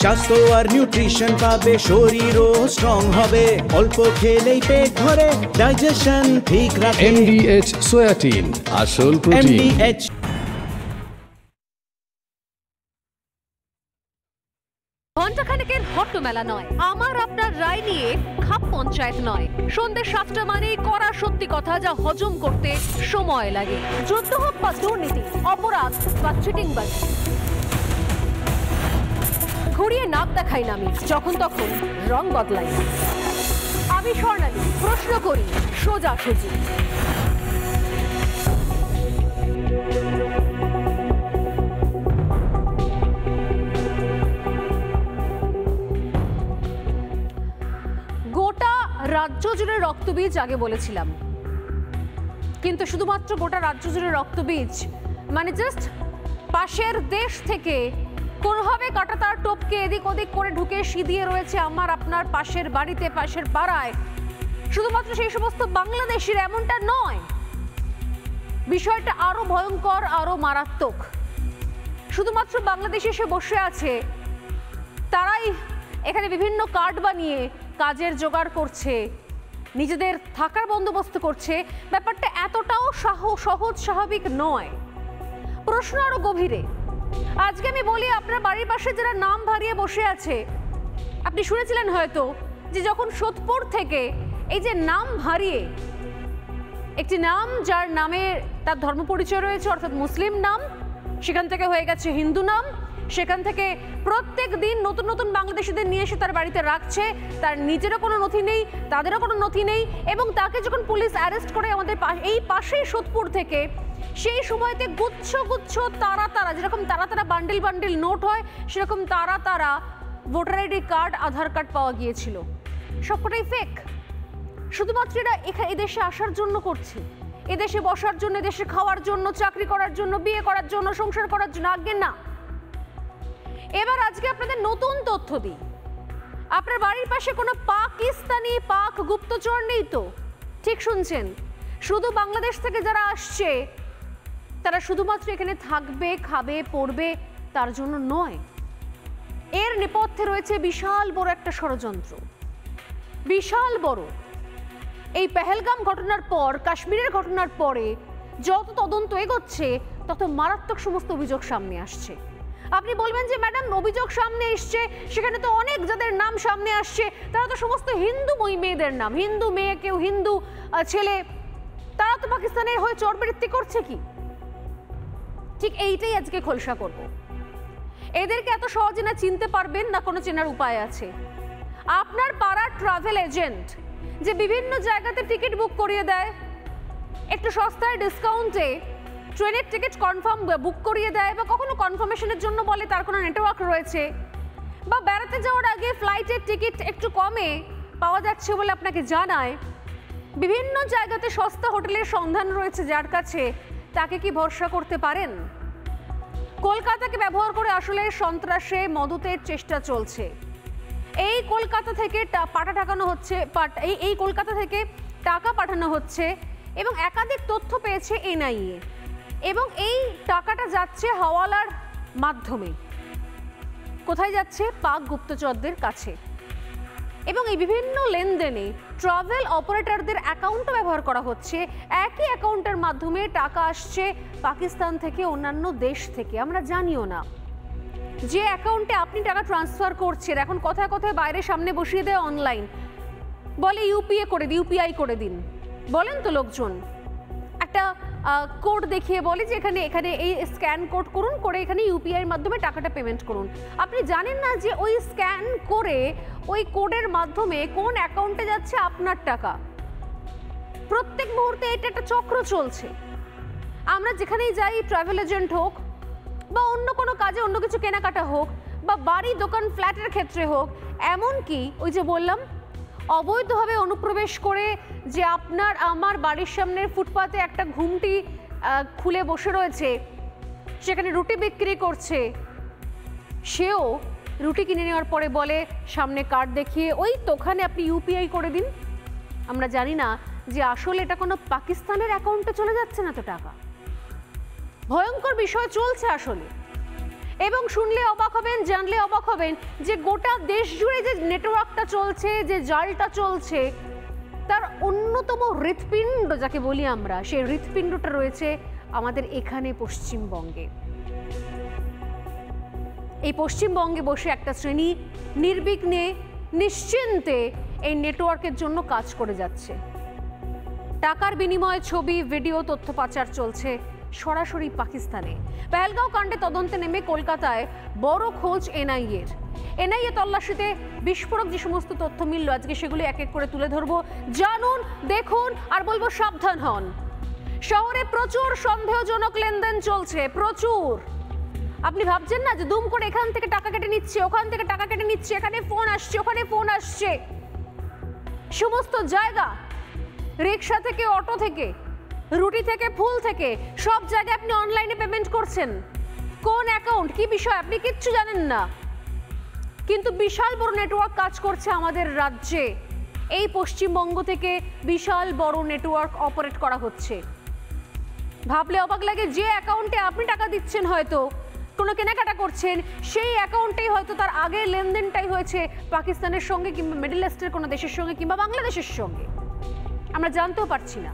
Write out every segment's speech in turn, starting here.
স্বাস্থ্য আর নিউট্রিশন পাবে, শরীরও স্ট্রং হবে, অল্প খেলেই পেট ভরে ডাইজেশন ঠিক রাখে। MDH সোয়াটিন, আসল প্রোটিন। MDH ঘণ্টাখানেকের হট্টমেলা নয়, আমার আপনার রায় নিয়ে খাপ পঞ্চায়েত নয়। সন্ধ্যে 7টা মানে করা সত্যি কথা যা হজম করতে সময় লাগে। যুদ্ধ হোক বা দুর্নীতি, অপরাধ বা চিটিংবাজি, ঘুরিয়ে নাক দেখাই না আমি, যখন তখন রং বদলাই। আমি স্বর্ণালী, প্রশ্ন করি সোজাসুজি। গোটা রাজ্য জুড়ে রক্তবীজ আগে বলেছিলাম, কিন্তু শুধুমাত্র গোটা রাজ্য জুড়ে রক্তবীজ মানে জাস্ট পাশের দেশ থেকে কোনোভাবে কাঁটাতার টোপকে এদিক ওদিক করে ঢুকে সিঁধিয়ে রয়েছে আমার আপনার পাশের বাড়িতে, পাশের পাড়ায়, শুধুমাত্র সেই সমস্ত বাংলাদেশির, এমনটা নয়। বিষয়টা আরো ভয়ঙ্কর, আরো মারাত্মক। শুধুমাত্র বাংলাদেশে এসে বসে আছে, তারাই এখানে বিভিন্ন কার্ড বানিয়ে কাজের জোগাড় করছে, নিজেদের থাকার বন্দোবস্ত করছে। ব্যাপারটা এতটাও সহজ স্বাভাবিক নয়। প্রশ্ন আরো গভীরে। আজকে আমি বলি, আপনার বাড়ির পাশে যারা নাম ভারিয়ে বসে আছে, আপনি শুনেছিলেন হয়তো যে যখন সোদপুর থেকে এই যে নাম ভারিয়ে একটি নাম, যার নামে তার ধর্ম পরিচয় রয়েছে অর্থাৎ মুসলিম নাম, সেখান থেকে হয়ে গেছে হিন্দু নাম, সেখান থেকে প্রত্যেক দিন নতুন নতুন বাংলাদেশিদের নিয়ে এসে তার বাড়িতে রাখছে, তার নিজেরও কোনো নথি নেই, তাদেরও কোনো নথি নেই, এবং তাকে যখন পুলিশ অ্যারেস্ট করে আমাদের এই পাশেই সোদপুর থেকে, সেই সময়তে গুচ্ছ গুচ্ছ তারা যেরকম তারা বান্ডিল বান্ডিল নোট হয়, সেরকম তারা ভোটার আইডি কার্ড, আধার কার্ড পাওয়া গিয়েছিল। সবকটাই ফেক। শুধুমাত্র এরা এদেশে আসার জন্য করছে, এদেশে বসার জন্য, এদেশে খাওয়ার জন্য, চাকরি করার জন্য, বিয়ে করার জন্য, সংসার করার জন্য। আজ্ঞে না। এবার আজকে আপনাদের নতুন তথ্য দিই। আপনার বাড়ির পাশে কোনো পাকিস্তানি পাক গুপ্তচর নেই তো? ঠিক শুনছেন, শুধু বাংলাদেশ থেকে যারা আসছে তারা শুধুমাত্র এখানে থাকবে, খাবে, পড়বে তার জন্য নয়। এর নেপথ্যে রয়েছে বিশাল বড় একটা ষড়যন্ত্র, বিশাল বড়। এই পেহেলগাম ঘটনার পর, কাশ্মীরের ঘটনার পরে যত তদন্ত এগোচ্ছে তত মারাত্মক সমস্ত অভিযোগ সামনে আসছে। আপনি বলবেন যে ম্যাডাম, অভিযোগ সামনে এসছে, সেখানে তো অনেক যাদের নাম সামনে আসছে তারা তো সমস্ত হিন্দু মেয়েদের নাম, হিন্দু মেয়ে, কেউ হিন্দু ছেলে, তারা তো পাকিস্তানের হয়ে চরবৃত্তি করছে কি? ঠিক এইটাই আজকে খোলসা করব। এদেরকে এত সহজে না চিনতে পারবেন, না কোনো চেনার উপায় আছে। আপনার পাড়ার ট্রাভেল এজেন্ট যে বিভিন্ন জায়গাতে টিকিট বুক করিয়ে দেয়, একটু সস্তায় ডিসকাউন্টে ট্রেনের টিকিট কনফার্ম বুক করিয়ে দেয়, বা কখনো কনফার্মেশনের জন্য বলে তার কোনো নেটওয়ার্ক রয়েছে, বা বেড়াতে যাওয়ার আগে ফ্লাইটের টিকিট একটু কমে পাওয়া যাচ্ছে বলে আপনাকে জানায়, বিভিন্ন জায়গাতে সস্তা হোটেলের সন্ধান রয়েছে যার কাছে, তাকে কি ভরসা করতে পারেন? কলকাতাকে ব্যবহার করে আসলে সন্ত্রাসে মদতের চেষ্টা চলছে। এই কলকাতা থেকে এই কলকাতা থেকে টাকা পাঠানো হচ্ছে, এবং একাধিক তথ্য পেয়েছে এনআইএ, এবং এই টাকাটা যাচ্ছে হাওয়ালার মাধ্যমে। কোথায় যাচ্ছে? পাক গুপ্তচরদের কাছে। এবং এই বিভিন্ন লেনদেনে ট্রাভেল অপারেটরদের অ্যাকাউন্টও ব্যবহার করা হচ্ছে। একই অ্যাকাউন্টের মাধ্যমে টাকা আসছে পাকিস্তান থেকে, অন্যান্য দেশ থেকে, আমরা জানিও না। যে অ্যাকাউন্টে আপনি টাকা ট্রান্সফার করছেন, এখন কথায় কথায় বাইরে সামনে বসিয়ে দেয় অনলাইন, বলে ইউপিআই করে দিন, বলেন তো লোকজন। একটা কোড দেখিয়ে বলে যে এখানে এই স্ক্যান কোড করুন, করে এখানে ইউপিআইয়ের মাধ্যমে টাকাটা পেমেন্ট করুন। আপনি জানেন না যে ওই স্ক্যান করে ওই কোডের মাধ্যমে কোন অ্যাকাউন্টে যাচ্ছে আপনার টাকা। প্রত্যেক মুহূর্তে এটা একটা চক্র চলছে। আমরা যেখানেই যাই, ট্রাভেল এজেন্ট হোক বা অন্য কোনো কাজে, অন্য কিছু কেনাকাটা হোক, বা বাড়ি, দোকান, ফ্ল্যাটের ক্ষেত্রে হোক, এমনকি ওই যে বললাম অবৈধভাবে অনুপ্রবেশ করে যে আপনার আমার বাড়ির সামনের ফুটপাতে একটা ঘুমটি খুলে বসে রয়েছে, সেখানে রুটি বিক্রি করছে, সেও রুটি কিনে নেওয়ার পরে বলে সামনে কার্ড দেখিয়ে, ওই তো ওখানে আপনি ইউপিআই করে দিন। আমরা জানি না যে আসলে এটা কোনো পাকিস্তানের অ্যাকাউন্টে চলে যাচ্ছে না তো টাকা। ভয়ঙ্কর বিষয় চলছে আসলে। এবং শুনলে অবাক হবেন, জানলে অবাক হবেন যে গোটা দেশ জুড়ে যে নেটওয়ার্কটা চলছে, যে জালটা চলছে, তার অন্যতম হৃৎপিণ্ড যাকে বলি আমরা, সেই হৃৎপিণ্ডটা রয়েছে আমাদের এখানে পশ্চিমবঙ্গে। এই পশ্চিমবঙ্গে বসে একটা শ্রেণী নির্বিঘ্নে নিশ্চিন্তে এই নেটওয়ার্কের জন্য কাজ করে যাচ্ছে। টাকার বিনিময়ে ছবি, ভিডিও, তথ্য পাচার চলছে সরাসরি পাকিস্তানে। পেহেলগাঁও কাণ্ডে তদন্তে নেমে কলকাতায় বড় খোঁজ এনআইএর। এনআইএ তল্লাশিতে বিস্ফোরক যে সমস্ত তথ্য মিলল, আজকে সেগুলো এক এক করে তুলে ধরবো। জানুন, দেখুন, আর বলবো সাবধান হন। শহরে প্রচুর সন্দেহজনক লেনদেন চলছে, প্রচুর। আপনি ভাবছেন না যে দুম করে এখান থেকে টাকা কেটে নিচ্ছে, ওখান থেকে টাকা কেটে নিচ্ছে, এখানে ফোন আসছে, ওখানে ফোন আসছে, সমস্ত জায়গা, রিক্সা থেকে, অটো থেকে, রুটি থেকে, ফুল থেকে, সব জায়গায় আপনি অনলাইনে পেমেন্ট করছেন। কোন অ্যাকাউন্ট, কি বিষয় আপনি কিচ্ছু জানেন না, কিন্তু বিশাল বড় নেটওয়ার্ক কাজ করছে আমাদের রাজ্যে। এই পশ্চিমবঙ্গ থেকে বিশাল বড় নেটওয়ার্ক অপারেট করা হচ্ছে। ভাবলে অবাক লাগে, যে অ্যাকাউন্টে আপনি টাকা দিচ্ছেন, হয়তো কোনো কেনাকাটা করছেন, সেই অ্যাকাউন্টেই হয়তো তার আগের লেনদেনটাই হয়েছে পাকিস্তানের সঙ্গে, কিংবা মিডল ইস্টের কোনো দেশের সঙ্গে, কিংবা বাংলাদেশের সঙ্গে। আমরা জানতেও পারছি না।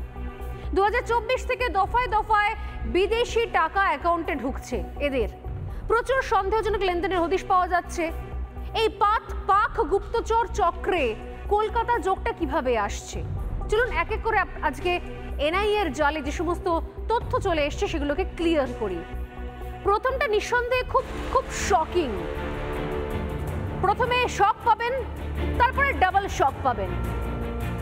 2024 থেকে দফায় দফায় বিদেশি টাকা অ্যাকাউন্টে ঢুকছে এদের। প্রচুর সন্দেহজনক লেনদেনের হদিশ পাওয়া যাচ্ছে। এই পাক গুপ্তচর চক্রে কলকাতা যোগটা কিভাবে আসছে, চলুন এক এক করে আজকে এনআইএর জালে যে সমস্ত তথ্য চলে এসছে সেগুলোকে ক্লিয়ার করি। প্রথমটা নিঃসন্দেহে খুব শকিং। প্রথমে শক পাবেন, তারপরে ডাবল শক পাবেন।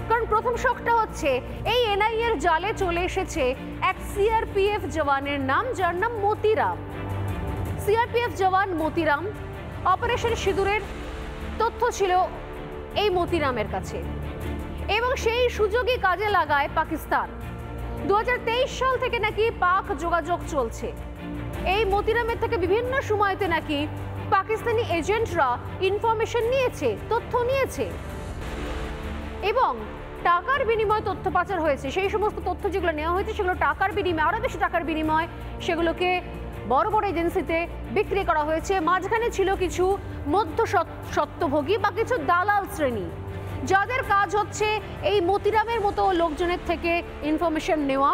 কারণ প্রথম শকটা হচ্ছে, এই এনআইএর জালে চলে এসেছে এক সিআরপিএফ জওয়ানের নাম, যার নাম মতিরাম। সিআরপিএফ জওয়ান মতিরাম, অপারেশন সিঁদুরের তথ্য ছিল এই মতিরামের কাছে, এবং সেই সুযোগই কাজে লাগায় পাকিস্তান। 2023 সাল থেকে নাকি পাক যোগাযোগ চলছে। এই মতিরামের থেকে বিভিন্ন সময়তে নাকি পাকিস্তানি এজেন্টরা ইনফরমেশন নিয়েছে, তথ্য নিয়েছে, এবং টাকার বিনিময়ে তথ্য পাচার হয়েছে। সেই সমস্ত তথ্য যেগুলো নেওয়া হয়েছে সেগুলো টাকার বিনিময়ে, আরও বেশি টাকার বিনিময়ে সেগুলোকে বড় বড় এজেন্সিতে বিক্রি করা হয়েছে। মাঝখানে ছিল কিছু মধ্য স্বত্বভোগী বা কিছু দালাল শ্রেণী, যাদের কাজ হচ্ছে এই মতিরামের মতো লোকজনের থেকে ইনফরমেশন নেওয়া,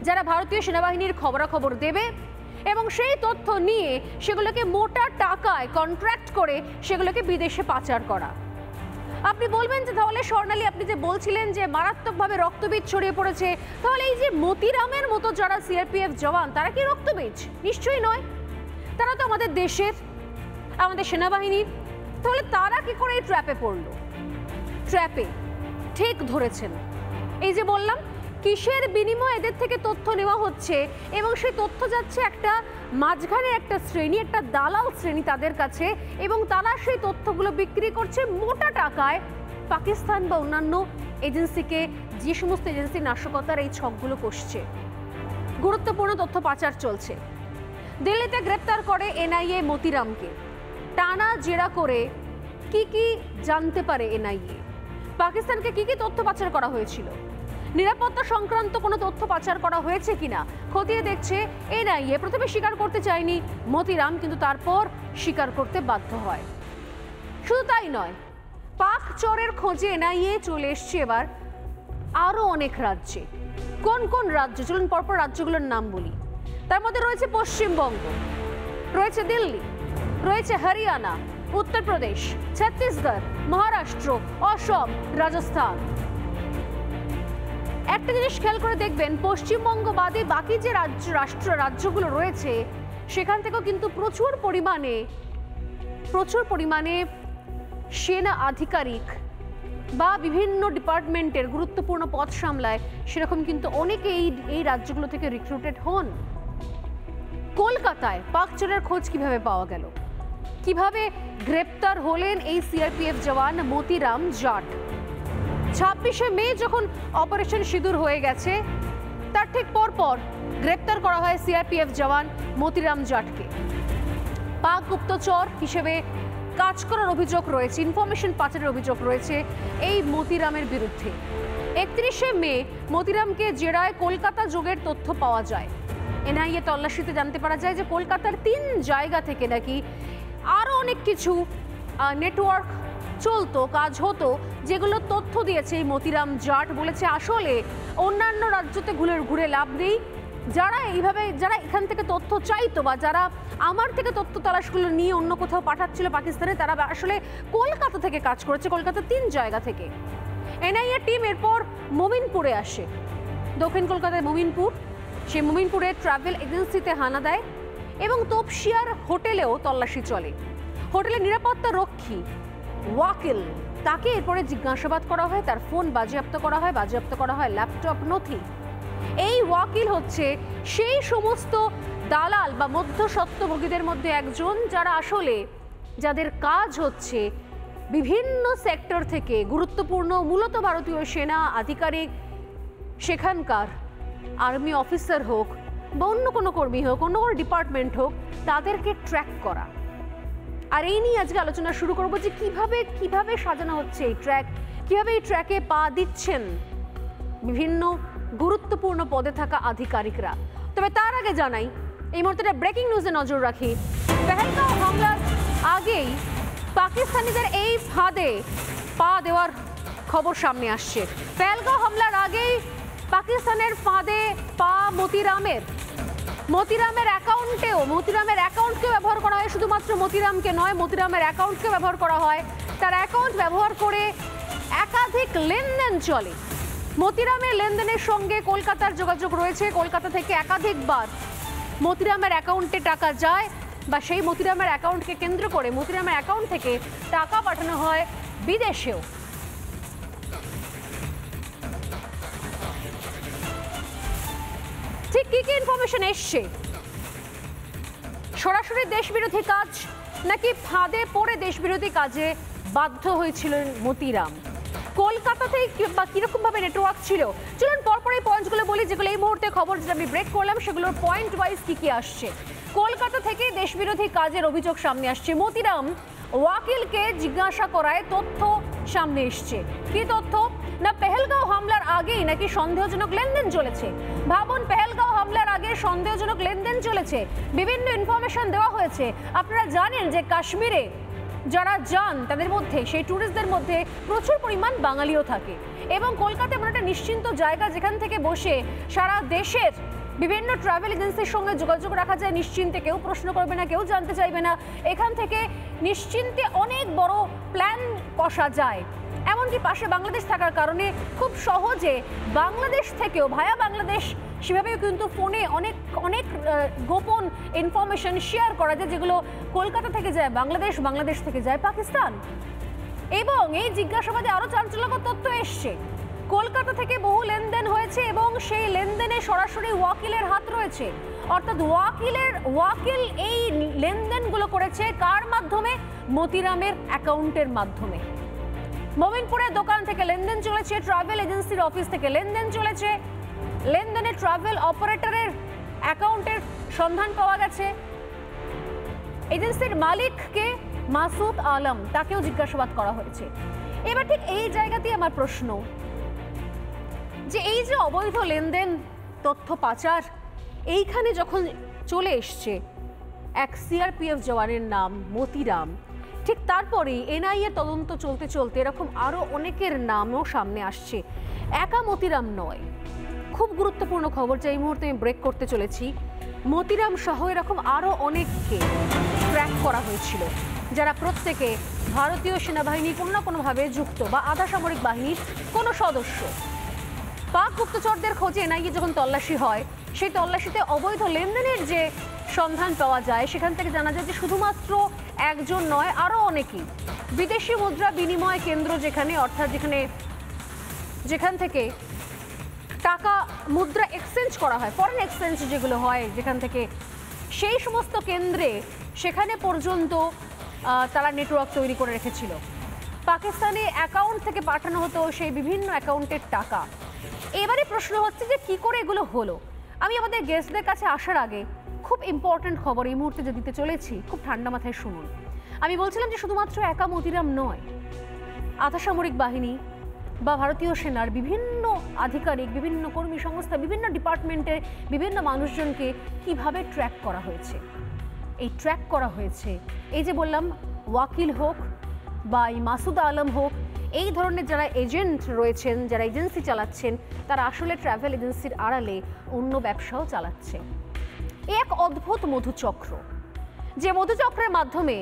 যারা ভারতীয় সেনাবাহিনীর খবরাখবর দেবে, এবং সেই তথ্য নিয়ে সেগুলোকে মোটা টাকায় কন্ট্রাক্ট করে সেগুলোকে বিদেশে পাচার করা। আপনি বলবেন যে তাহলে স্বর্ণালী, আপনি যে বলছিলেন যে মারাত্মকভাবে রক্তবীজ ছড়িয়ে পড়েছে, তাহলে এই যে মতিরামের মতো যারা সিআরপিএফ জওয়ান, তারা কি রক্তবীজ? নিশ্চয়ই নয়। তারা তো আমাদের দেশের, আমাদের সেনাবাহিনীর। তাহলে তারা কি করে এই ট্র্যাপে পড়লো? ট্র্যাপে ঠিক ধরেছেন। এই যে বললাম, কিসের বিনিময়ে এদের থেকে তথ্য নেওয়া হচ্ছে, এবং সেই তথ্য যাচ্ছে একটা মাঝখানে একটা শ্রেণী, একটা দালাল শ্রেণী তাদের কাছে, এবং তারা সেই তথ্যগুলো বিক্রি করছে মোটা টাকায় পাকিস্তান বা অন্যান্য এজেন্সিকে, যে সমস্ত এজেন্সি নাশকতার এই ছকগুলো কষছে। গুরুত্বপূর্ণ তথ্য পাচার চলছে। দিল্লিতে গ্রেপ্তার করে এনআইএ মতিরামকে। টানা জেরা করে কি জানতে পারে এনআইএ? পাকিস্তানকে কি তথ্য পাচার করা হয়েছিল, নিরাপত্তা সংক্রান্ত কোনো তথ্য পাচার করা হয়েছে কিনা খতিয়ে দেখছে এনআইএ। প্রথমে স্বীকার করতে চায়নি মতিরাম, কিন্তু তারপর স্বীকার করতে বাধ্য হয়। শুধু তাই নয়, পাক চোরের খোঁজে এনআইএ চলে এসছে এবার আরও অনেক রাজ্যে। কোন কোন রাজ্য? চলুন পরপর রাজ্যগুলোর নাম বলি। তার মধ্যে রয়েছে পশ্চিমবঙ্গ, রয়েছে দিল্লি, রয়েছে হরিয়ানা, উত্তরপ্রদেশ, ছত্তিশগড়, মহারাষ্ট্র, অসম, রাজস্থান। একটা জিনিস খেয়াল করে দেখবেন, পশ্চিমবঙ্গ বাদে বাকি যে রাজ্যগুলো রয়েছে সেখান থেকেও কিন্তু প্রচুর পরিমাণে সেনা আধিকারিক বা বিভিন্ন ডিপার্টমেন্টের গুরুত্বপূর্ণ পদ সামলায়, সেরকম কিন্তু অনেকে এই রাজ্যগুলো থেকে রিক্রুটেড হন। কলকাতায় পাক চোরের খোঁজ কিভাবে পাওয়া গেল? কিভাবে গ্রেপ্তার হলেন এই সিআরপিএফ জওয়ান মতিরাম জাট? 26শে মে যখন অপারেশন সিঁদুর হয়ে গেছে, তার ঠিক পরপর গ্রেপ্তার করা হয় সিআরপিএফ জওয়ান মতিরাম জাটকে। পাক গুপ্তচর হিসেবে কাজ করার অভিযোগ রয়েছে, ইনফরমেশন পাচারের অভিযোগ রয়েছে এই মতিরামের বিরুদ্ধে। 31শে মে মতিরামকে জেরায় কলকাতা যোগের তথ্য পাওয়া যায়। এনআইএ তল্লাশিতে জানতে পারা যায় যে কলকাতার 3 জায়গা থেকে নাকি আরও অনেক কিছু নেটওয়ার্ক চলতো, কাজ হতো, যেগুলো তথ্য দিয়েছে এই মতিরাম জাট। বলেছে আসলে অন্যান্য রাজ্যতে ঘুরে লাভ নেই, যারা এখান থেকে তথ্য চাইতো বা যারা আমার থেকে তথ্য তালাশগুলো নিয়ে অন্য কোথাও পাঠাচ্ছিল পাকিস্তানে, তারা আসলে কলকাতা থেকে কাজ করেছে, কলকাতার 3 জায়গা থেকে। এনআইএ টিম এরপর মোমিনপুরে আসে, দক্ষিণ কলকাতায় মোমিনপুর। সেই মোমিনপুরে ট্রাভেল এজেন্সিতে হানা দেয় এবং তপসিয়ার হোটেলেও তল্লাশি চলে। হোটেলের নিরাপত্তা রক্ষী ওয়াকিল, তাকে এরপরে জিজ্ঞাসাবাদ করা হয়, তার ফোন বাজেয়াপ্ত করা হয় ল্যাপটপ, নথি। এই ওয়াকিল হচ্ছে সেই সমস্ত দালাল বা মধ্যস্বত্বভোগীদের মধ্যে একজন, যারা আসলে যাদের কাজ হচ্ছে বিভিন্ন সেক্টর থেকে গুরুত্বপূর্ণ, মূলত ভারতীয় সেনা আধিকারিক, সেখানকার আর্মি অফিসার হোক বা অন্য কোনো কর্মী হোক, অন্য কোনো ডিপার্টমেন্ট হোক, তাদেরকে ট্র্যাক করা। আর এই নিয়ে আজকে আলোচনা শুরু করব যে কিভাবে সাজানো হচ্ছে এই ট্র্যাক, কিভাবে এই ট্র্যাকে পা দিচ্ছেন বিভিন্ন গুরুত্বপূর্ণ পদে থাকা আধিকারিকরা। তবে তার আগে জানাই, এই মুহূর্তে ব্রেকিং নিউজে নজর রাখি। পেহেলগাঁও হামলার আগেই পাকিস্তানিদের এই ফাঁদে পা দেওয়ার খবর সামনে আসছে। পেহেলগাঁও হামলার আগেই পাকিস্তানের ফাঁদে পা মতিরামের অ্যাকাউন্টকেও ব্যবহার করা হয়। শুধুমাত্র মতিরামকে নয়, মতিরামের অ্যাকাউন্টকেও ব্যবহার করা হয়। তার অ্যাকাউন্ট ব্যবহার করে একাধিক লেনদেন চলে। মতিরামের লেনদেনের সঙ্গে কলকাতার যোগাযোগ রয়েছে। কলকাতা থেকে একাধিকবার মতিরামের অ্যাকাউন্টে টাকা যায় বা সেই মতিরামের অ্যাকাউন্টকে কেন্দ্র করে মতিরামের অ্যাকাউন্ট থেকে টাকা পাঠানো হয় বিদেশেও। ঠিক কি ইনফরমেশন এসছে? সরাসরি দেশবিরোধী কাজ নাকি ফাঁদে পড়ে দেশবিরোধী কাজে বাধ্য হয়েছিলেন মতিরাম? কলকাতাতে বা কিরকম ভাবে নেটওয়ার্ক ছিল? চলুন পরপর এই পয়েন্টগুলো বলি, যেগুলো এই মুহূর্তে খবর যেটা আমি ব্রেক করলাম সেগুলোর পয়েন্ট ওয়াইজ কি আসছে। কলকাতা থেকে দেশবিরোধী কাজের অভিযোগ সামনে আসছে। মতিরাম ওয়াকিলকে জিজ্ঞাসা করায় তথ্য সামনে এসছে। কি তথ্য? না, পেহেলগাঁও হামলার আগেই নাকি সন্দেহজনক লেনদেন চলেছে। ভাবুন, পেহেলগাঁও হামলার আগে সন্দেহজনক লেনদেন চলেছে, বিভিন্ন ইনফরমেশন দেওয়া হয়েছে। আপনারা জানেন যে কাশ্মীরে যারা যান তাদের মধ্যে, সেই ট্যুরিস্টদের মধ্যে প্রচুর পরিমাণ বাঙালিও থাকে এবং কলকাতা এমন একটা নিশ্চিন্ত জায়গা যেখান থেকে বসে সারা দেশের বিভিন্ন ট্রাভেল এজেন্সির সঙ্গে যোগাযোগ রাখা যায় নিশ্চিন্তে। কেউ প্রশ্ন করবে না, কেউ জানতে চাইবে না। এখান থেকে নিশ্চিন্তে অনেক বড় প্ল্যান কষা যায়। এমনকি পাশে বাংলাদেশ থাকার কারণে খুব সহজে বাংলাদেশ থেকেও ভায়া বাংলাদেশ সেভাবেও কিন্তু ফোনে অনেক গোপন ইনফরমেশন শেয়ার করা যায়, যেগুলো কলকাতা থেকে যায় বাংলাদেশ, বাংলাদেশ থেকে যায় পাকিস্তান। এবং এই জিজ্ঞাসাবাদে আরও চাঞ্চল্যকর তথ্য এসছে। কলকাতা থেকে বহু লেনদেন হয়েছে এবং সেই লেনদেনে সরাসরি ওয়াকিলের হাত রয়েছে। অর্থাৎ ওয়াকিল এই লেনদেনগুলো করেছে কার মাধ্যমে? মতিরামের অ্যাকাউন্টের মাধ্যমে। মোমিনপুরের দোকান থেকে লেনদেন চলেছে, ট্রাভেল এজেন্সির অফিস থেকে লেনদেন চলেছে। লেনদেনে ট্রাভেল অপারেটরের অ্যাকাউন্টের সন্ধান পাওয়া গেছে। এজেন্সির মালিককে মাসুদ আলম, তাকেও জিজ্ঞাসাবাদ করা হয়েছে। এবার ঠিক এই জায়গাতেই আমার প্রশ্ন, যে এই যে অবৈধ লেনদেন, তথ্য পাচার, এইখানে যখন চলে এসছে এক সিআরপিএফ জওয়ানের নাম মতিরাম, ঠিক তারপরেই এনআইএ তদন্ত চলতে চলতে এরকম আরও অনেকের নামও সামনে আসছে। একা মতিরাম নয়। খুব গুরুত্বপূর্ণ খবর, যে এই মুহূর্তে আমি ব্রেক করতে চলেছি। মতিরাম সহ এরকম আরও অনেককে ট্র্যাক করা হয়েছিল, যারা প্রত্যেকে ভারতীয় সেনাবাহিনী কোনো না কোনোভাবে যুক্ত বা আধা সামরিক বাহিনীর কোনো সদস্য। পাক গুপ্তচরদের খোঁজে এনআইএ যখন তল্লাশি হয়, সেই তল্লাশিতে অবৈধ লেনদেনের যে সন্ধান পাওয়া যায়, সেখান থেকে জানা যায় যে শুধুমাত্র একজন নয়, আরও অনেকেই। বিদেশি মুদ্রা বিনিময় কেন্দ্র যেখানে, অর্থাৎ যেখান থেকে টাকা মুদ্রা এক্সচেঞ্জ করা হয়, ফরেন এক্সচেঞ্জ যেগুলো হয় যেখান থেকে, সেই সমস্ত কেন্দ্রে সেখানে পর্যন্ত তারা নেটওয়ার্ক তৈরি করে রেখেছিল। পাকিস্তানে অ্যাকাউন্ট থেকে পাঠানো হতো সেই বিভিন্ন অ্যাকাউন্টের টাকা। এবারে প্রশ্ন হচ্ছে যে কি করে এগুলো হলো। আমি আমাদের গেস্টদের কাছে আসার আগে খুব ইম্পর্টেন্ট খবর এই মুহূর্তে যে দিতে চলেছি, খুব ঠান্ডা মাথায় শুনুন। আমি বলছিলাম যে শুধুমাত্র একা মতিরাম নয়, আধা সামরিক বাহিনী, বা ভারতীয় সেনার বিভিন্ন আধিকারিক, বিভিন্ন কর্মী সংস্থা, বিভিন্ন ডিপার্টমেন্টের বিভিন্ন মানুষজনকে কিভাবে ট্র্যাক করা হয়েছে। এই ট্র্যাক করা হয়েছে, এই যে বললাম ওয়াকিল হোক বা এই মাসুদ আলম হোক, এই ধরনের যারা এজেন্ট রয়েছেন, যারা এজেন্সি চালাচ্ছেন, তারা আসলে ট্রাভেল এজেন্সির আড়ালে অন্য ব্যবসাও চালাচ্ছে। এক অদ্ভুত মধুচক্র, যে মধুচক্রের মাধ্যমে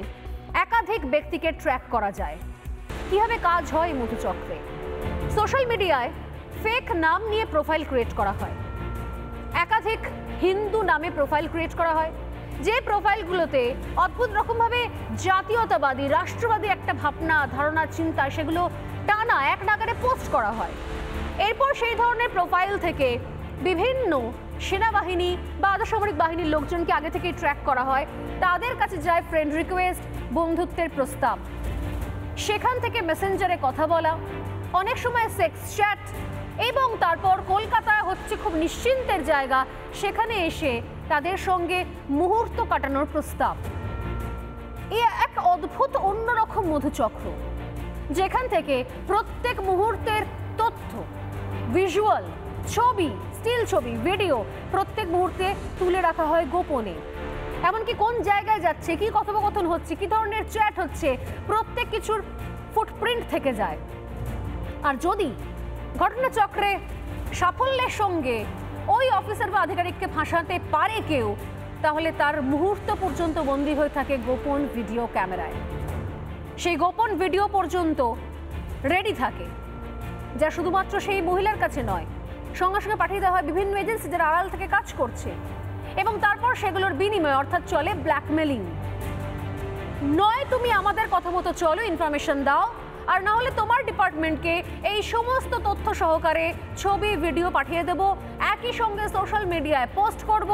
একাধিক ব্যক্তিকে ট্র্যাক করা যায়। কিভাবে কাজ হয় এই মধুচক্রে? সোশ্যাল মিডিয়ায় ফেক নাম নিয়ে প্রোফাইল ক্রিয়েট করা হয়, একাধিক হিন্দু নামে প্রোফাইল ক্রিয়েট করা হয়, যে প্রোফাইলগুলোতে অদ্ভুত রকমভাবে জাতীয়তাবাদী, রাষ্ট্রবাদী একটা ভাবনা, ধারণা, চিন্তা, সেগুলো টানা এক নাগারে পোস্ট করা হয়। এরপর সেই ধরনের প্রোফাইল থেকে বিভিন্ন সেনাবাহিনী বা আধাসামরিক বাহিনীর লোকজনকে আগে থেকে ট্র্যাক করা হয়, তাদের কাছে যায় ফ্রেন্ড রিকোয়েস্ট, বন্ধুত্বের প্রস্তাব, সেখান থেকে মেসেঞ্জারে কথা বলা, অনেক সময় সেক্স চ্যাট, এবং তারপর কলকাতায় হচ্ছে খুব নিশ্চিন্তের জায়গা, সেখানে এসে তাদের সঙ্গে মুহূর্ত কাটানোর প্রস্তাব। এ এক অদ্ভুত অন্যরকম মধুচক্র, যেখান থেকে প্রত্যেক মুহূর্তের তথ্য, ভিজুয়াল, ছবি, স্টিল ছবি, ভিডিও প্রত্যেক মুহূর্তে তুলে রাখা হয় গোপনে। এমনকি কোন জায়গায় যাচ্ছে, কি কথোপকথন হচ্ছে, কি ধরনের চ্যাট হচ্ছে, প্রত্যেক কিছুর ফুটপ্রিন্ট থেকে যায়। আর যদি ঘটনাচক্রে সাফল্যের সঙ্গে ওই অফিসার বা আধিকারিককে ফাঁসাতে পারে কেউ, তাহলে তার মুহূর্ত পর্যন্ত বন্দী হয়ে থাকে গোপন ভিডিও ক্যামেরায়। সেই গোপন ভিডিও পর্যন্ত রেডি থাকে, যা শুধুমাত্র সেই মহিলার কাছে নয়, সঙ্গে সঙ্গে পাঠিয়ে দেওয়া হয় বিভিন্ন এজেন্সি যারা আড়াল থেকে কাজ করছে, এবং তারপর সেগুলোর বিনিময়ে, অর্থাৎ চলে ব্ল্যাকমেলিং। নয় তুমি আমাদের কথা মতো চলো, ইনফরমেশন দাও, আর না হলে তোমার ডিপার্টমেন্টকে এই সমস্ত তথ্য সহকারে ছবি, ভিডিও পাঠিয়ে দেব, একই সঙ্গে সোশ্যাল মিডিয়ায় পোস্ট করব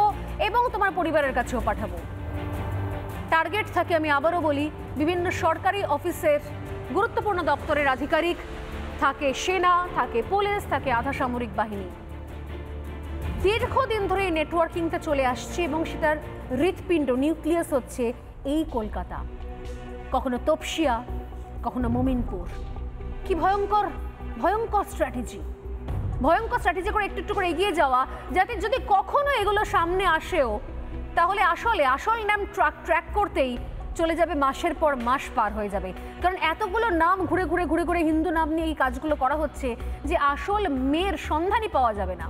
এবং তোমার পরিবারের কাছেও পাঠাবো। টার্গেট থাকে, আমি আবারও বলি, বিভিন্ন সরকারি অফিসের গুরুত্বপূর্ণ দপ্তরের আধিকারিক, থাকে সেনা, থাকে পুলিশ, থাকে আধাসামরিক বাহিনী। দীর্ঘদিন ধরে এই নেটওয়ার্কিংটা চলে আসছে এবং সেটার হৃৎপিণ্ড, নিউক্লিয়াস হচ্ছে এই কলকাতা, কখনো তপসিয়া, কখনো মোমিনপুর। কি ভয়ঙ্কর ভয়ঙ্কর স্ট্র্যাটেজি, ভয়ঙ্কর স্ট্র্যাটেজি করে একটু একটু করে এগিয়ে যাওয়া, যাতে যদি কখনো এগুলো সামনে আসেও, তাহলে আসল নাম ট্র্যাক করতেই চলে যাবে মাসের পর মাস পার হয়ে যাবে। কারণ এতগুলো নাম ঘুরে ঘুরে হিন্দু নাম নিয়ে এই কাজগুলো করা হচ্ছে যে আসল মেয়ের সন্ধানই পাওয়া যাবে না।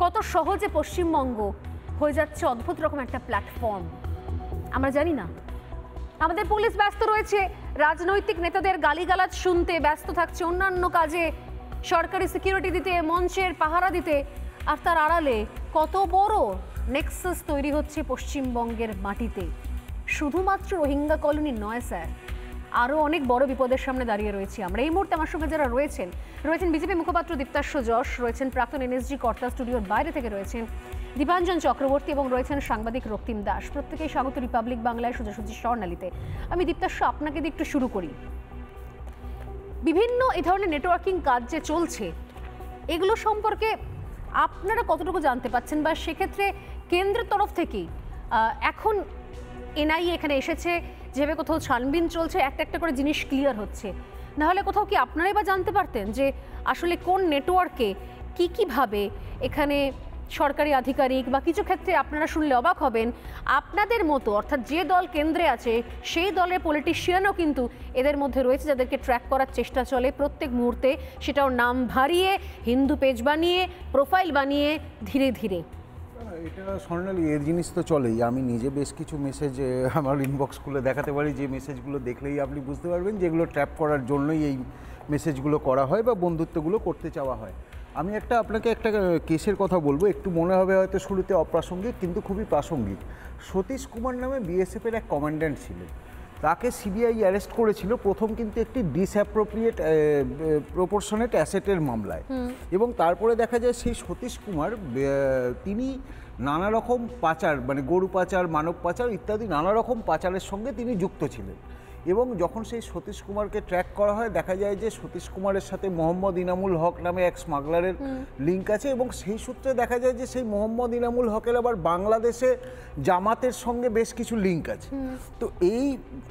কত সহজে পশ্চিমবঙ্গ হয়ে যাচ্ছে অদ্ভুত রকম একটা প্ল্যাটফর্ম আমরা জানি না। আমাদের পুলিশ ব্যস্ত রয়েছে রাজনৈতিক নেতাদের গালিগালাজ শুনতে, ব্যস্ত থাকছে অন্যান্য কাজে, সরকারি সিকিউরিটি দিতে, মঞ্চের পাহারা দিতে, আর তার আড়ালে কত বড় নেক্সাস তৈরি হচ্ছে পশ্চিমবঙ্গের মাটিতে। শুধুমাত্র রোহিঙ্গা কলোনি নয় স্যার, আরও অনেক বড় বিপদের সামনে দাঁড়িয়ে রয়েছি আমরা। এই মুহূর্তে আমার সঙ্গে যারা রয়েছেন বিজেপি মুখপাত্র দীপ্তাশ্ব যশ, রয়েছেন প্রাক্তন এনএসজি কর্তা, স্টুডিওর বাইরে থেকে রয়েছেন দীপাঞ্জন চক্রবর্তী এবং রয়েছেন সাংবাদিক রক্তিম দাস। প্রত্যেকেই স্বাগত রিপাবলিক বাংলায় সোজাসুজি স্বর্ণালীতে। আমি দীপ্তাশ্ব আপনাকে দিয়ে একটু শুরু করি। বিভিন্ন এই ধরনের নেটওয়ার্কিং কাজ যে চলছে, এগুলো সম্পর্কে আপনারা কতটুকু জানতে পাচ্ছেন, বা সেক্ষেত্রে কেন্দ্রের তরফ থেকেই এখন এনআইএ এখানে এসেছে, যেভাবে কোথাও ছানবিন চলছে, একটা একটা করে জিনিস ক্লিয়ার হচ্ছে, নাহলে কোথাও কি আপনারাই বা জানতে পারতেন যে আসলে কোন নেটওয়ার্কে কীভাবে এখানে সরকারি আধিকারিক, বা কিছু ক্ষেত্রে আপনারা শুনলে অবাক হবেন, আপনাদের মতো অর্থাৎ যে দল কেন্দ্রে আছে সেই দলের পলিটিশিয়ানও কিন্তু এদের মধ্যে রয়েছে, যাদেরকে ট্র্যাক করার চেষ্টা চলে প্রত্যেক মুহূর্তে, সেটাও নাম ভারিয়ে, হিন্দু পেজ বানিয়ে, প্রোফাইল বানিয়ে, ধীরে ধীরে। এটা স্বর্ণালী, এর জিনিস তো চলেই। আমি নিজে বেশ কিছু মেসেজ আমার ইনবক্স খুলে দেখাতে পারি, যে মেসেজগুলো দেখলেই আপনি বুঝতে পারবেন যেগুলো ট্র্যাপ করার জন্যই এই মেসেজগুলো করা হয় বা বন্ধুত্বগুলো করতে চাওয়া হয়। আমি আপনাকে একটা কেসের কথা বলবো, একটু মনে হবে হয়তো শুরুতে অপ্রাসঙ্গিক, কিন্তু খুবই প্রাসঙ্গিক। সতীশ কুমার নামে বিএসএফের এক কমান্ড্যান্ট ছিলেন, তাকে সিবিআই অ্যারেস্ট করেছিল প্রথম কিন্তু একটি ডিসঅ্যাপ্রোপ্রিয়েট প্রপোর্শনেট অ্যাসেটের মামলায়, এবং তারপরে দেখা যায় সেই সতীশ কুমার তিনি নানা রকম পাচার, মানে গরু পাচার, মানব পাচার ইত্যাদি নানা রকম পাচারের সঙ্গে তিনি যুক্ত ছিলেন। এবং যখন সেই সতীশ কুমারকে ট্র্যাক করা হয় দেখা যায় যে সতীশ কুমারের সাথে মোহাম্মদ ইনামুল হক নামে এক স্মাগলারের লিঙ্ক আছে, এবং সেই সূত্রে দেখা যায় যে সেই মোহাম্মদ ইনামুল হকের আবার বাংলাদেশে জামাতের সঙ্গে বেশ কিছু লিঙ্ক আছে। তো এই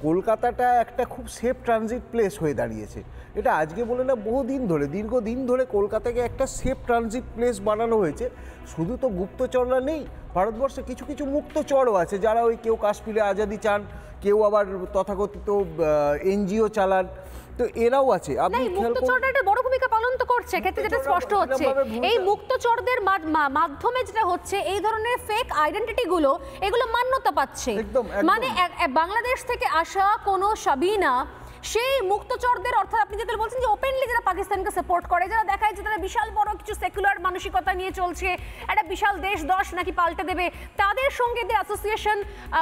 কলকাতাটা একটা খুব সেফ ট্রানজিট প্লেস হয়ে দাঁড়িয়েছে। এটা আজকে বলে না, বহুদিন ধরে, দীর্ঘদিন ধরে কলকাতাকে একটা সেফ ট্রানজিট প্লেস বানানো হয়েছে। শুধু তো গুপ্তচররা নেই, ভারতবর্ষে কিছু কিছু মুক্তচরও আছে যারা ওই কেউ কাশ্মীরে আজাদি চান, কেউ আবার তথাকথিত এনজিও চালান, তো এরাও আছে। আপনি মুক্তচররা একটা বড় ভূমিকা পালন তো করছে, ক্ষেত্রে যেটা স্পষ্ট হচ্ছে এই মুক্তচরদের মাধ্যমে যেটা হচ্ছে এই ধরনের ফেক আইডেন্টিটি গুলো এগুলো মান্যতা পাচ্ছে। মানে বাংলাদেশ থেকে আসা কোনো সাবিনা সেই মুক্তচরদের, অর্থাৎ আপনি যেটা বলছেন যে ওপেনলি যারা পাকিস্তানকে সাপোর্ট করে, যারা দেখায় যে তারা বিশাল বড় কিছু সেকুলার মানসিকতা নিয়ে চলছে, একটা বিশাল দেশ দশ নাকি পাল্টে দেবে, তাদের সঙ্গে এদের অ্যাসোসিয়েশন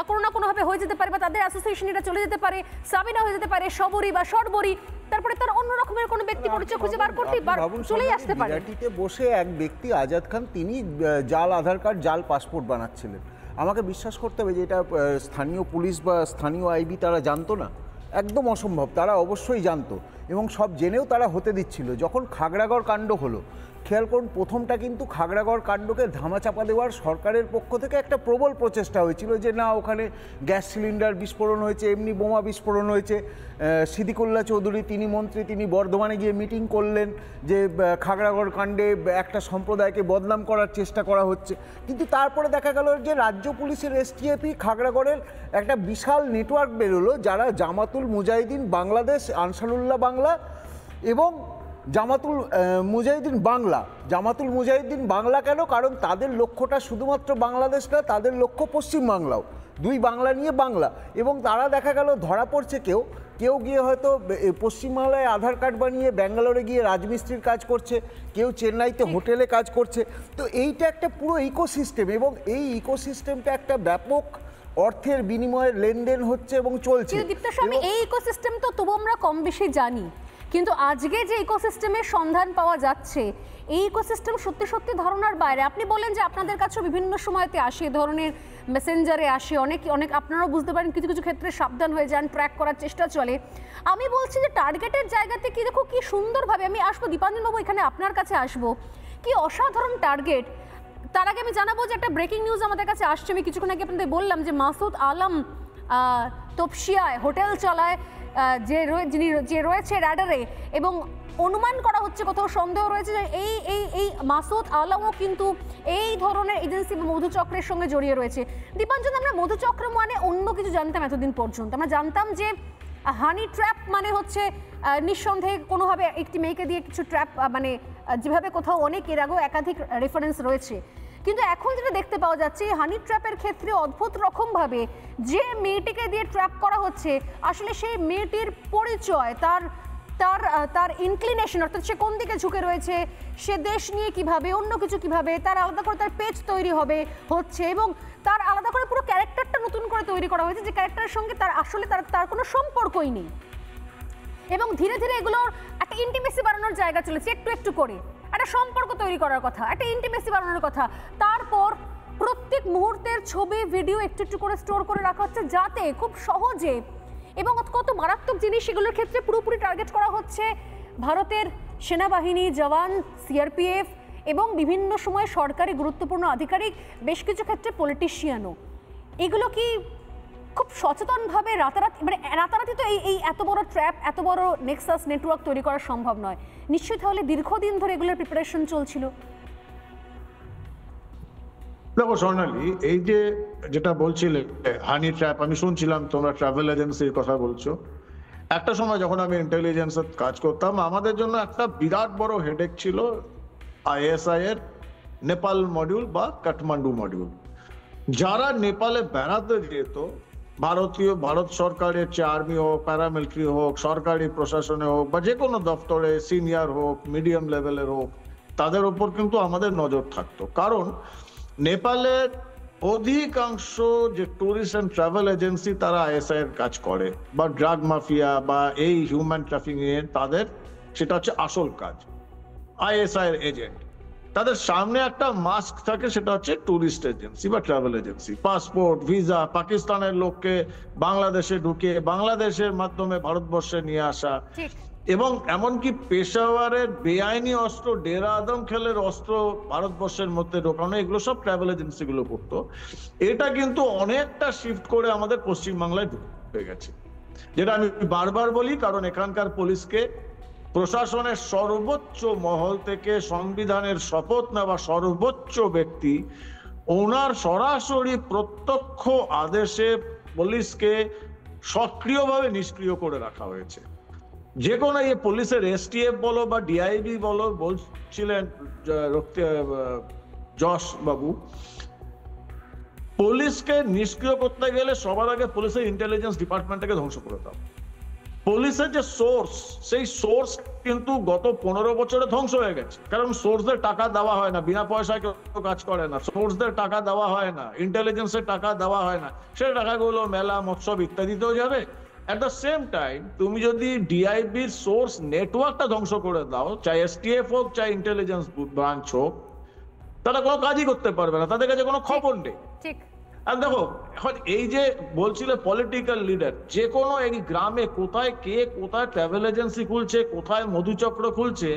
কোনো না কোনোভাবে হয়ে যেতে পারে, বা তাদের অ্যাসোসিয়েশন এটা চলে যেতে পারে, সাবিনা হয়ে যেতে পারে, সবরি বা সরবরি, তারপরে তার অন্য রকমের কোনো ব্যক্তি পরিচয় খুঁজে বার করতে চলেই আসতে পারে। বিরাটিতে বসে এক ব্যক্তি আজাদ খান, তিনি জাল আধার কার্ড, জাল পাসপোর্ট বানাচ্ছিলেন। আমাকে বিশ্বাস করতে হবে যে এটা স্থানীয় পুলিশ বা স্থানীয় আইবি তারা জানতো না, একদম অসম্ভব। তারা অবশ্যই জানতো এবং সব জেনেও তারা হতে দিচ্ছিল। যখন খাগড়াগড় কাণ্ড হলো, খেয়াল করুন, প্রথমটা কিন্তু খাগড়াগড় কাণ্ডকে ধামাচাপা দেওয়ার সরকারের পক্ষ থেকে একটা প্রবল প্রচেষ্টা হয়েছিল যে না, ওখানে গ্যাস সিলিন্ডার বিস্ফোরণ হয়েছে, এমনি বোমা বিস্ফোরণ হয়েছে। সিদ্দিকুল্লাহ চৌধুরী, তিনি মন্ত্রী, তিনি বর্ধমানে গিয়ে মিটিং করলেন যে খাগড়াগড় কাণ্ডে একটা সম্প্রদায়কে বদনাম করার চেষ্টা করা হচ্ছে। কিন্তু তারপরে দেখা গেল যে রাজ্য পুলিশের এসটিএফই খাগড়াগড়ের একটা বিশাল নেটওয়ার্ক বেরোলো, যারা জামাতুল মুজাহিদিন বাংলাদেশ, আনসারুল্লাহ বাংলা এবং জামাতুল মুজাহিদিন বাংলা। জামাতুল মুজাহিদিন বাংলা কেন? কারণ তাদের লক্ষ্যটা শুধুমাত্র বাংলাদেশ না, তাদের লক্ষ্য পশ্চিমবাংলাও, দুই বাংলা নিয়ে বাংলা। এবং তারা দেখা গেল ধরা পড়ছে, কেউ গিয়ে হয়তো পশ্চিমবাংলায় আধার কার্ড বানিয়ে ব্যাঙ্গালোরে গিয়ে রাজমিস্ত্রির কাজ করছে, কেউ চেন্নাইতে হোটেলে কাজ করছে। তো এইটা একটা পুরো ইকোসিস্টেম, এবং এই ইকোসিস্টেমটা একটা ব্যাপক অর্থের বিনিময়ে লেনদেন হচ্ছে এবং চলছে। আমি এই ইকোসিস্টেম তো তবু আমরা কম বেশি জানি, কিন্তু আজকে যে ইকোসিস্টেমের সন্ধান পাওয়া যাচ্ছে এই ইকোসিস্টেম সত্যি সত্যি ধারণার বাইরে। আপনি বলেন যে আপনাদের কাছে বিভিন্ন সময়তে আসে, ধরনের মেসেঞ্জারে আসে, অনেক আপনারাও বুঝতে পারেন, কিছু কিছু ক্ষেত্রে সাবধান হয়ে যান, ট্র্যাক করার চেষ্টা চলে। আমি বলছি যে টার্গেটের জায়গাতে কি দেখো কি সুন্দরভাবে, আমি আসবো দীপাঞ্জনবাবু, এখানে আপনার কাছে আসবো, কি অসাধারণ টার্গেট। তার আগে আমি জানাবো যে একটা ব্রেকিং নিউজ আমাদের কাছে আসছে। আমি কিছুক্ষণ আগে আপনাদের বললাম যে মাসুদ আলম তপসিয়ায় হোটেল চালায়, যে রয়েছে র্যাডারে, এবং অনুমান করা হচ্ছে, কোথাও সন্দেহ রয়েছে যে এই মাসুদ আলমও কিন্তু এই ধরনের এজেন্সি বা মধুচক্রের সঙ্গে জড়িয়ে রয়েছে। দীপাঞ্জন, আমরা মধুচক্র মানে অন্য কিছু জানতাম এতদিন পর্যন্ত। আমরা জানতাম যে হানি ট্র্যাপ মানে হচ্ছে নিঃসন্দেহে কোনোভাবে একটি মেয়েকে দিয়ে কিছু ট্র্যাপ, মানে যেভাবে কোথাও অনেক এর আগেও একাধিক রেফারেন্স রয়েছে, কিন্তু এখন যেটা দেখতে পাওয়া যাচ্ছে হানি ট্র্যাপের ক্ষেত্রে অদ্ভুত রকমভাবে যে মেয়েটিকে দিয়ে ট্র্যাপ করা হচ্ছে, আসলে সেই মেয়েটির পরিচয়, তার ইনক্লিনেশন, অর্থাৎ সে কোন দিকে ঝুঁকে রয়েছে, সে দেশ নিয়ে কিভাবে, অন্য কিছু কিভাবে, তার আলাদা করে তার পেজ তৈরি হচ্ছে, এবং তার আলাদা করে পুরো ক্যারেক্টারটা নতুন করে তৈরি করা হয়েছে, যে ক্যারেক্টারের সঙ্গে তার আসলে তার কোনো সম্পর্কই নেই। এবং ধীরে ধীরে এগুলোর একটা ইন্টিমেসি বাড়ানোর জায়গা চলেছে, একটু একটু করে একটা সম্পর্ক তৈরি করার কথা, একটা ইন্টিমেসি বাড়ানোর কথা। তারপর প্রত্যেক মুহূর্তের ছবি, ভিডিও একটু একটু করে স্টোর করে রাখা হচ্ছে, যাতে খুব সহজে, এবং কত মারাত্মক জিনিস সেগুলোর ক্ষেত্রে পুরোপুরি টার্গেট করা হচ্ছে ভারতের সেনাবাহিনী, জওয়ান, সিআরপিএফ এবং বিভিন্ন সময় সরকারি গুরুত্বপূর্ণ আধিকারিক, বেশ কিছু ক্ষেত্রে পলিটিশিয়ানও। এগুলো কি খুব সচেতনভাবে রাতারাতি তো এই এত বড় ট্র্যাপ, এত বড় নেক্সাস নেটওয়ার্ক তৈরি করা সম্ভব নয় নিশ্চয়ই, তাহলে দীর্ঘদিন ধরে এগুলোর প্রিপারেশন চলছিল। দেখো স্বর্ণালী, এই যেটা বলছিলে হানি ট্র্যাপ, আমি শুনছিলাম তোমরা ট্রাভেল এজেন্সির কথা বলছো। একটা সময় যখন আমি ইন্টেলিজেন্সের কাজ করতাম, আমাদের জন্য একটা বিরাট বড় হেডেক ছিল আইএসআই এর নেপাল মডিউল বা কাঠমান্ডু মডিউল। যারা নেপালে বেড়াতে যেত, ভারত সরকারের আর্মি হোক, প্যারামিলিটারি হোক, সরকারি প্রশাসনে হোক, বা যে কোনো দপ্তরে, সিনিয়র হোক, মিডিয়াম লেভেলের হোক, তাদের উপর কিন্তু আমাদের নজর থাকতো। কারণ নেপালের অধিকাংশ যে ট্যুরিস্ট অ্যান্ড ট্রাভেল এজেন্সি, তারা আইএসআই এর কাজ করে, বা ড্রাগ মাফিয়া বা এই হিউম্যান ট্রাফিকিং এর, তাদের সেটা হচ্ছে আসল কাজ, আইএসআই এর এজেন্ট। তাদের সামনে একটা মাস্ক থাকে, সেটা হচ্ছে ট্যুরিস্ট এজেন্সি বা ট্রাভেল এজেন্সি। পাসপোর্ট, ভিসা, পাকিস্তানের লোককে বাংলাদেশে ঢুকিয়ে বাংলাদেশের মাধ্যমে ভারতবর্ষে নিয়ে আসা, এবং এমনকি পেশাওয়ারের বেআইনি অস্ত্র, ডেরা আদম খেলের অস্ত্র ভারতবর্ষের মধ্যে ঢোকানো, এগুলো সব ট্রাভেল এজেন্সি গুলো করতো। এটা কিন্তু অনেকটা শিফট করে আমাদের পশ্চিমবাংলায় ঢুকে গেছে, যেটা আমি বারবার বলি, কারণ এখানকার পুলিশকে প্রশাসনের সর্বোচ্চ মহল থেকে সংবিধানের শপথ নেওয়া সর্বোচ্চ ব্যক্তি, ওনার সরাসরি প্রত্যক্ষ আদেশে পুলিশকে সক্রিয়ভাবে নিষ্ক্রিয় করে রাখা হয়েছে। যে কোনো এই পুলিশের এসটিএফ বলো বা ডিআইবি বলো, বলছিলেন যশ বাবু, পুলিশকে নিষ্ক্রিয় করতে গেলে সবার আগে পুলিশের ইন্টেলিজেন্স ডিপার্টমেন্টকে ধ্বংস করে দাও। পুলিশের যে সোর্স, সেই সোর্স কিন্তু গত 15 বছরে ধ্বংস হয়ে গেছে, কারণ সোর্সদের টাকা দেওয়া হয় না, বিনা পয়সায় কেউ কাজ করে না, সোর্সদের টাকা দেওয়া হয় না, ইন্টেলিজেন্সের টাকা দেওয়া হয় না, সেই টাকাগুলো মেলা, মৎসব ইত্যাদিতেও যাবে। এট দ্য সেম টাইম তুমি যদি ডিআইবির সোর্স নেটওয়ার্কটা ধ্বংস করে দাও, চাই এসটিএফ হোক, চাই ইন্টেলিজেন্স ব্রাঞ্চ হোক, তারা কোনো কাজই করতে পারবে না, তাদের কাছে কোনো খবর নেই। আর দেখো এখন এই যে বলছিলে পলিটিক্যাল লিডার, যে কোনো এই গ্রামে কোথায় কে কোথায় ট্রাভেল এজেন্সি খুলছে, কোথায় মধুচক্র খুলছে,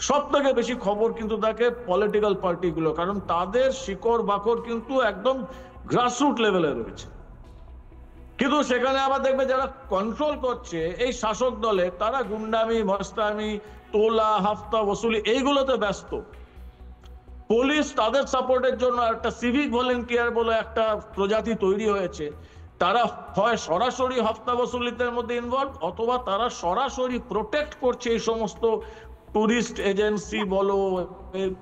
সব থেকে বেশি খবর কিন্তু থাকে পলিটিক্যাল পার্টিগুলো, কারণ তাদের শিকড় বাকড় কিন্তু একদম গ্রাসরুট লেভেলে রয়েছে। কিন্তু সেখানে আবার দেখবে যারা কন্ট্রোল করছে এই শাসক দলে, তারা গুন্ডামি, মস্তামি, তোলা, হাফতা বসুলি এইগুলোতে ব্যস্ত। পুলিশ তাদের সাপোর্টের জন্য একটা সিভিক ভলেন্টিয়ার বলে একটা প্রজাতি তৈরি হয়েছে, তারা হয় সরাসরি হফতা বসুলিতের মধ্যে ইনভলভ, অথবা তারা সরাসরি প্রোটেক্ট করছে এই সমস্ত টুরিস্ট এজেন্সি বলো।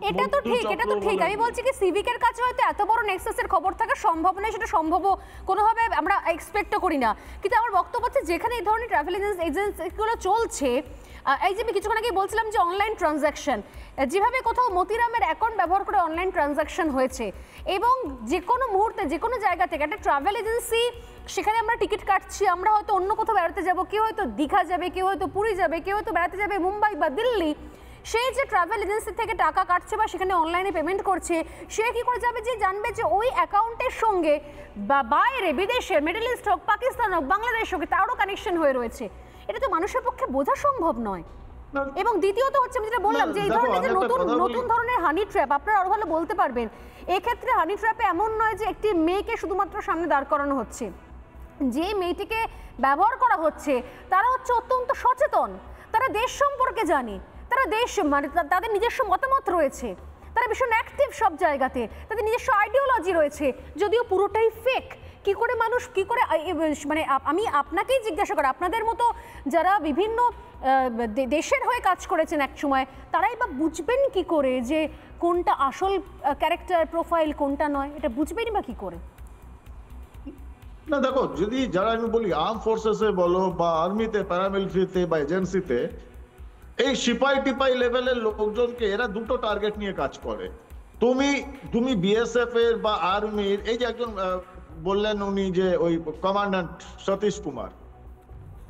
এটা তো ঠিক, এটা তো ঠিক। আমি বলছি কি সিভিকের কাছে হয়তো এত বড় নেক্সাসের খবর থাকা সম্ভব নয়, সেটা সম্ভবও কোনোভাবে আমরা এক্সপেক্টও করি না। কিন্তু আমার বক্তব্য হচ্ছে যেখানে এই ধরনের ট্রাভেল এজেন্সিগুলো চলছে, এই যে আমি কিছুক্ষণ আগে বলছিলাম যে অনলাইন ট্রানজাকশন, যেভাবে কোথাও মতিরামের অ্যাকাউন্ট ব্যবহার করে অনলাইন ট্রানজাকশন হয়েছে, এবং যে কোনো মুহূর্তে যে কোনো জায়গা থেকে একটা ট্রাভেল এজেন্সি, সেখানে আমরা টিকিট কাটছি, আমরা হয়তো অন্য কোথাও বেড়াতে যাব, কেউ হয়তো দীঘা যাবে, কেউ হয়তো পুরী যাবে, কেউ হয়তো বেড়াতে যাবে মুম্বাই বা দিল্লি, সেই যে ট্রাভেল এজেন্সি থেকে টাকা কাটছে বা সেখানে অনলাইনে পেমেন্ট করছে, সে কি করে যাবে যে জানবে যে ওই অ্যাকাউন্টের সঙ্গে বা বাইরে বিদেশের মিডল ইস্ট হোক, পাকিস্তান হোক, বাংলাদেশ হোক, তারও কানেকশন হয়ে রয়েছে। এটা তো মানুষের পক্ষে বোঝা সম্ভব নয়। এবং দ্বিতীয়ত হচ্ছে আমি যেটা বললাম যে এই ধরনের যে নতুন ধরনের হানি ট্র্যাপ, আপনারা আরো ভালো বলতে পারবেন, এক্ষেত্রে হানি ট্র্যাপে এমন নয় যে একটি মেয়েকে শুধুমাত্র সামনে দাঁড় করানো হচ্ছে, যে মেয়েটিকে ব্যবহার করা হচ্ছে তারা হচ্ছে অত্যন্ত সচেতন, তারা দেশ সম্পর্কে জানে, তারা দেশ মানে তাদের নিজস্ব মতামত রয়েছে, তারা ভীষণ অ্যাক্টিভ সব জায়গাতে, তাদের নিজস্ব আইডিওলজি রয়েছে, যদিও পুরোটাই ফেক। কি করে মানুষ কি করে মানে আমি আপনাকেই জিজ্ঞাসা করি, আপনাদের মতো যারা বিভিন্ন দেশের হয়ে কাজ করেছেন এক সময়, তারাই বা বুঝবেন কি করে যে কোনটা আসল ক্যারেক্টার প্রোফাইল কোনটা নয়, এটা বুঝবেনই বা কি করে? না দেখো, যদি যারা আমি বলি আর্ম ফোর্সেসে বলো বা আর্মিতে, প্যারামিলিটারিতে বা এজেন্সিতে, এই সিপাই টিপাই লেভেলের লোকজনকে এরা দুটো টার্গেট নিয়ে কাজ করে। তুমি বিএসএফ এর বা আর্মির, এই যে একজন বললেন উনি যে ওই কমান্ড্যান্ট সতীশ কুমার,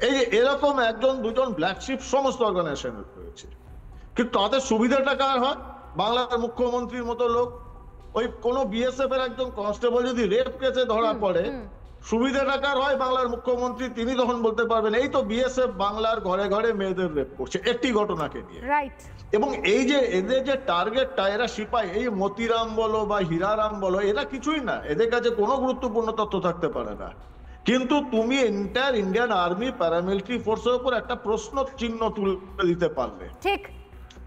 এই যে এরকম একজন দুজন ব্ল্যাকশিপ সমস্ত অর্গানাইজেশন রয়েছে, কিন্তু তাদের সুবিধাটা কার হয়? বাংলার মুখ্যমন্ত্রীর মতো লোক। ওই কোনো বিএসএফ এর একজন কনস্টেবল যদি রেপ কেসে ধরা পড়ে, সুবিধাটা কার হয়? বাংলার মুখ্যমন্ত্রী। তিনি তখন বলতে পারবেন এই তো বিএসএফ বাংলার ঘরে ঘরে মেয়েদের রেপ করছে, একটি ঘটনাকে নিয়ে। রাইট। এবং এই যে এদের যে টার্গেটটা, এরা সিপাই, এই মতিরাম বলো বা হীরারাম বলো, এরা কিছুই না, এদের কাছে কোনো গুরুত্বপূর্ণ তথ্য থাকতে পারে না। কিন্তু তুমি এন্টায়ার ইন্ডিয়ান আর্মি প্যারামিলিটারি ফোর্সের উপর একটা প্রশ্ন চিহ্ন তুলে দিতে পারলে, ঠিক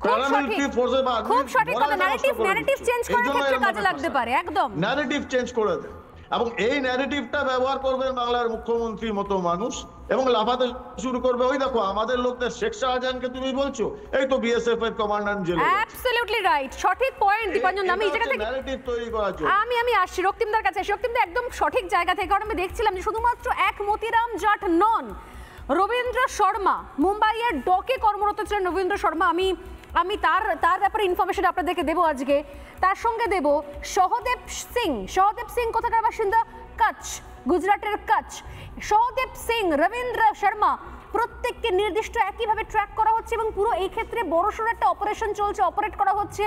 প্যারামিলিটারি ফোর্সে বা খুব সঠিক কথা, ন্যারেটিভ চেঞ্জ করার ক্ষেত্রে কাজে লাগতে পারে, একদম ন্যারেটিভ চেঞ্জ করে দেয়। এবং এই ন্যারেটিভটা ব্যবহার করবেন বাংলার মুখ্যমন্ত্রীর মতো মানুষ, এবং লাফাতে শুরু করবে, ওই দেখো আমাদের লোকদের, শেখ শাহজাহানকে তুমি বলছো এই তো বিএসএফ এর কমান্ড্যান্ট জেলে। অ্যাবসলিউটলি রাইট, সঠিক পয়েন্ট দীপাঞ্জন। আমি এই জায়গা থেকে ন্যারেটিভ তৈরি করার জন্য আমি আসছি রক্তিমদার কাছে। রক্তিমদা একদম সঠিক জায়গা থেকে, কারণ আমি দেখছিলাম যে শুধুমাত্র এক মতিরাম জাট নন, রবীন্দ্র শর্মা, মুম্বাইয়ের ডকে কর্মরত ছিলেন রবীন্দ্র শর্মা। আমি তার ব্যাপারে ইনফরমেশন আপনাদেরকে দেবো আজকে। তার সঙ্গে দেব সহদেব সিং কোথাকার বাসিন্দা? কচ্ছ, গুজরাটের কচ্ছ। সহদেব সিং, রবীন্দ্র শর্মা প্রত্যেককে নির্দিষ্ট একইভাবে ট্র্যাক করা হচ্ছে এবং পুরো এই ক্ষেত্রে বড়সড় একটা অপারেশন চলছে, অপারেট করা হচ্ছে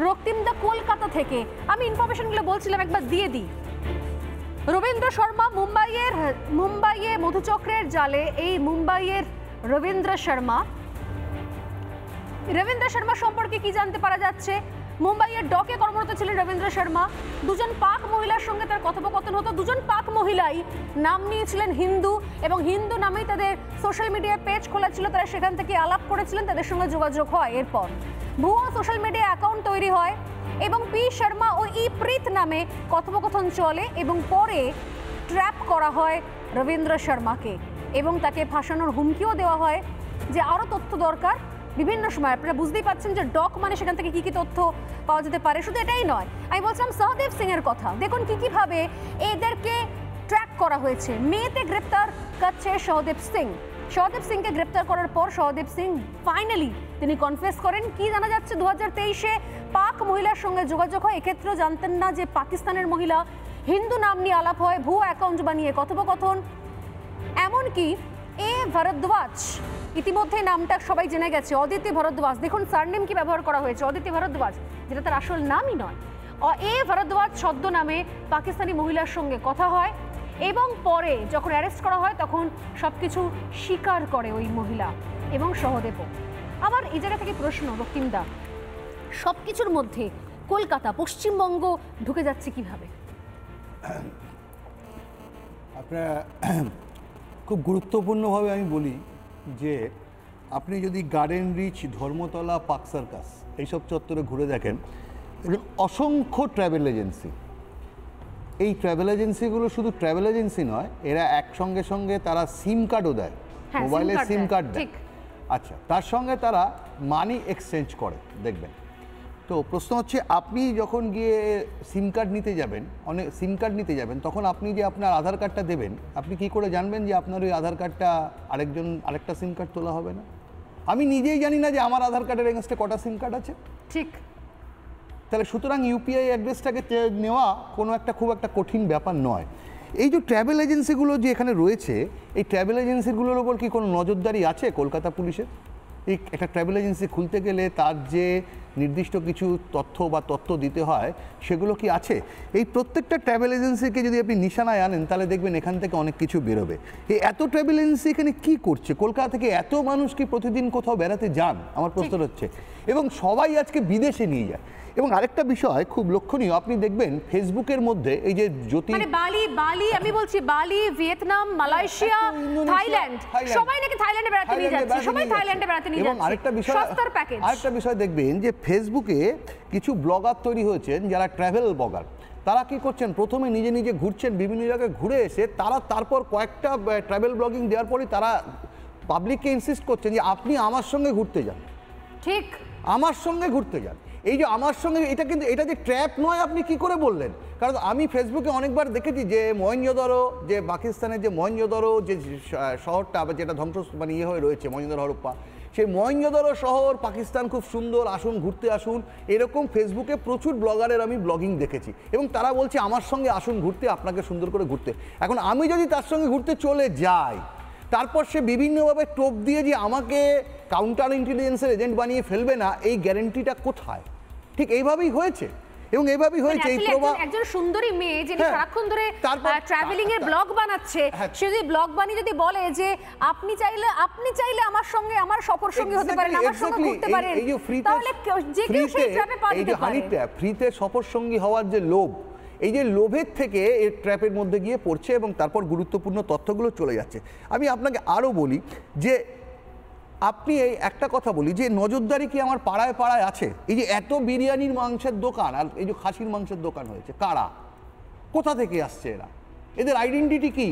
রক্তিমদা কলকাতা থেকে। আমি ইনফরমেশনগুলো বলছিলাম, একবার দিয়ে দিই। রবীন্দ্র শর্মা মুম্বাইয়ে মধুচক্রের জালে, এই মুম্বাইয়ের রবীন্দ্র শর্মা সম্পর্কে কি জানতে পারা যাচ্ছে? মুম্বাইয়ের ডকে কর্মরত ছিলেন রবীন্দ্র শর্মা। দুজন পাক মহিলার সঙ্গে তার কথোপকথন হতো। দুজন পাক মহিলাই নাম নিয়েছিলেন হিন্দু এবং হিন্দু নামেই তাদের সোশ্যাল মিডিয়ায় পেজ খোলা ছিল। তারা সেখান থেকে আলাপ করেছিলেন, তাদের সঙ্গে যোগাযোগ হয়। এরপর ভুয়ো সোশ্যাল মিডিয়া অ্যাকাউন্ট তৈরি হয় এবং পি শর্মা ও ই প্রীত নামে কথোপকথন চলে এবং পরে ট্র্যাপ করা হয় রবীন্দ্র শর্মাকে এবং তাকে ফাঁসানোর হুমকিও দেওয়া হয় যে আরও তথ্য দরকার। বিভিন্ন সময় আপনারা বুঝতেই পারছেন যে ডক মানে সেখান থেকে কি কি তথ্য পাওয়া যেতে পারে। শুধু এটাই নয়, আমি বলছিলাম সহদেব সিং এর কথা। দেখুন কিভাবে এদেরকে ট্র্যাক করা হয়েছে। মেতে গ্রেপ্তার করছে সহদেব সিংকে গ্রেপ্তার করার পর সহদেব সিং ফাইনালি তিনি কনফেস করেন। কি জানা যাচ্ছে, 2023-এ পাক মহিলার সঙ্গে যোগাযোগ হয়। এক্ষেত্রেও জানতেন না যে পাকিস্তানের মহিলা, হিন্দু নাম নিয়ে আলাপ হয়, ভুয়ো অ্যাকাউন্ট বানিয়ে কথোপকথন। এমনকি এ ভরদ্বাজ, ইতিমধ্যে নামটা সবাই জেনে গেছে, অদিতি ভরদ্বাজ। দেখুন সারনেম কি ব্যবহার করা হয়েছে, অদিতি ভরদ্বাজ, যেটা তার আসল নামই নয়। এ ভরদ্বাজ ছদ্ম নামে পাকিস্তানি মহিলার সঙ্গে কথা হয় এবং পরে যখন অ্যারেস্ট করা হয় তখন সবকিছু স্বীকার করে ওই মহিলা এবং সহদেবও। আবার এই জায়গা থেকে প্রশ্ন, রক্তিমদা, সবকিছুর মধ্যে কলকাতা, পশ্চিমবঙ্গ ঢুকে যাচ্ছে কিভাবে? আপনার খুব গুরুত্বপূর্ণভাবে আমি বলি যে আপনি যদি গার্ডেন রিচ, ধর্মতলা, পার্ক সার্কাস এইসব চত্বরে ঘুরে দেখেন, অসংখ্য ট্রাভেল এজেন্সি। এই ট্রাভেল এজেন্সিগুলো শুধু ট্রাভেল এজেন্সি নয়, এরা একসঙ্গে সঙ্গে তারা সিম কার্ডও দেয়, মোবাইলে সিম কার্ড দেয়। আচ্ছা, তার সঙ্গে তারা মানি এক্সচেঞ্জ করে, দেখবেন। তো প্রশ্ন হচ্ছে, আপনি যখন গিয়ে সিম কার্ড নিতে যাবেন, তখন আপনি যে আপনার আধার কার্ডটা দেবেন, আপনি কি করে জানবেন যে আপনার ওই আধার কার্ডটা আরেকটা সিম কার্ড তোলা হবে না? আমি নিজেই জানি না যে আমার আধার কার্ডের এগেনস্টে কটা সিম কার্ড আছে। ঠিক। তাহলে সুতরাং ইউপিআই অ্যাড্রেসটাকে নেওয়া খুব একটা কঠিন ব্যাপার নয়। এই যে ট্রাভেল এজেন্সিগুলো যে এখানে রয়েছে, এই ট্রাভেল এজেন্সিগুলোর ওপর কি কোনো নজরদারি আছে কলকাতা পুলিশের? এই একটা ট্রাভেল এজেন্সি খুলতে গেলে তার যে নির্দিষ্ট কিছু তথ্য দিতে হয়, সেগুলো কি আছে? এই প্রত্যেকটা ট্রাভেল এজেন্সিকে যদি আপনি নিশানায় আনেন, তাহলে দেখবেন এখান থেকে অনেক কিছু বেরোবে। এই এত ট্রাভেল এজেন্সি এখানে কী করছে? কলকাতা থেকে এত মানুষ কি প্রতিদিন কোথাও বেড়াতে যান? আমার প্রশ্ন হচ্ছে। এবং সবাই আজকে বিদেশে নিয়ে যায়। এবং আরেকটা বিষয় খুব লক্ষণীয়, আপনি দেখবেন ফেসবুকের মধ্যে এই যে জ্যোতি, মানে বালি আমি বলছি, বালি, ভিয়েতনাম, মালয়েশিয়া, থাইল্যান্ড, সবাই নাকি থাইল্যান্ডে বেড়াতে নিয়ে যাচ্ছে, সবাই থাইল্যান্ডে বেড়াতে নিয়ে যাচ্ছে। এবং আরেকটা বিষয় দেখবেন যে ফেসবুকে কিছু ব্লগার তৈরি হয়েছেন যারা ট্রাভেল ব্লগার। তারা কি করছেন, প্রথমে নিজে ঘুরছেন, বিভিন্ন জায়গায় ঘুরে এসে তারপর কয়েকটা ট্রাভেল ব্লগিং দেওয়ার পরে তারা পাবলিককে ইনসিস্ট করছেন যে আপনি আমার সঙ্গে ঘুরতে যান। ঠিক, আমার সঙ্গে ঘুরতে যান। এই যে আমার সঙ্গে, এটা যে ট্র্যাপ নয়, আপনি কি করে বললেন? কারণ আমি ফেসবুকে অনেকবার দেখেছি যে মহেঞ্জোদারো, যে পাকিস্তানের যে মহেঞ্জোদারো যে শহরটা, যেটা ধ্বংস হয়ে রয়েছে, মহেঞ্জোদারো হরপ্পা, সেই মহেঞ্জোদারো শহর, পাকিস্তান খুব সুন্দর, আসুন ঘুরতে আসুন, এরকম ফেসবুকে প্রচুর ব্লগারের আমি ব্লগিং দেখেছি। এবং তারা বলছে আমার সঙ্গে আসুন ঘুরতে, আপনাকে সুন্দর করে ঘুরতে। এখন আমি যদি তার সঙ্গে ঘুরতে চলে যাই, তারপর সে বিভিন্নভাবে টোপ দিয়ে যে আমাকে কাউন্টার ইন্টেলিজেন্সের এজেন্ট বানিয়ে ফেলবে না, এই গ্যারান্টিটা কোথায়? ঠিক এইভাবেই হয়েছে। এবং এইভাবেই হয়েছে এই প্রভাব। একজন সুন্দরী মেয়ে যিনি সারাক্ষণ ধরে ট্রাভেলিং এর ব্লগ বানাচ্ছে, সে যদি ব্লগ বানিয়ে যদি বলে যে আপনি চাইলে আমার সঙ্গে, আমার সফর সঙ্গী হতে পারেন, আমার সঙ্গে ঘুরতে পারেন, তাহলে যে কেউ সেই ট্র্যাপে পা দিতে পারে। হানি ট্র্যাপ, ফ্রিতে সফর সঙ্গী হওয়ার যে লোভ, এই যে লোভের থেকে এই ট্র্যাপের মধ্যে গিয়ে পড়ছে এবং তারপর গুরুত্বপূর্ণ তথ্যগুলো চলে যাচ্ছে। আমি আপনাকে আরও বলি যে আপনি এই একটা কথা বলি যে নজরদারি কি আমার পাড়ায় পাড়ায় আছে? এই যে এত বিরিয়ানির মাংসের দোকান আর এই যে খাসির মাংসের দোকান হয়েছে, কারা, কোথা থেকে আসছে এরা, এদের আইডেন্টিটি কি?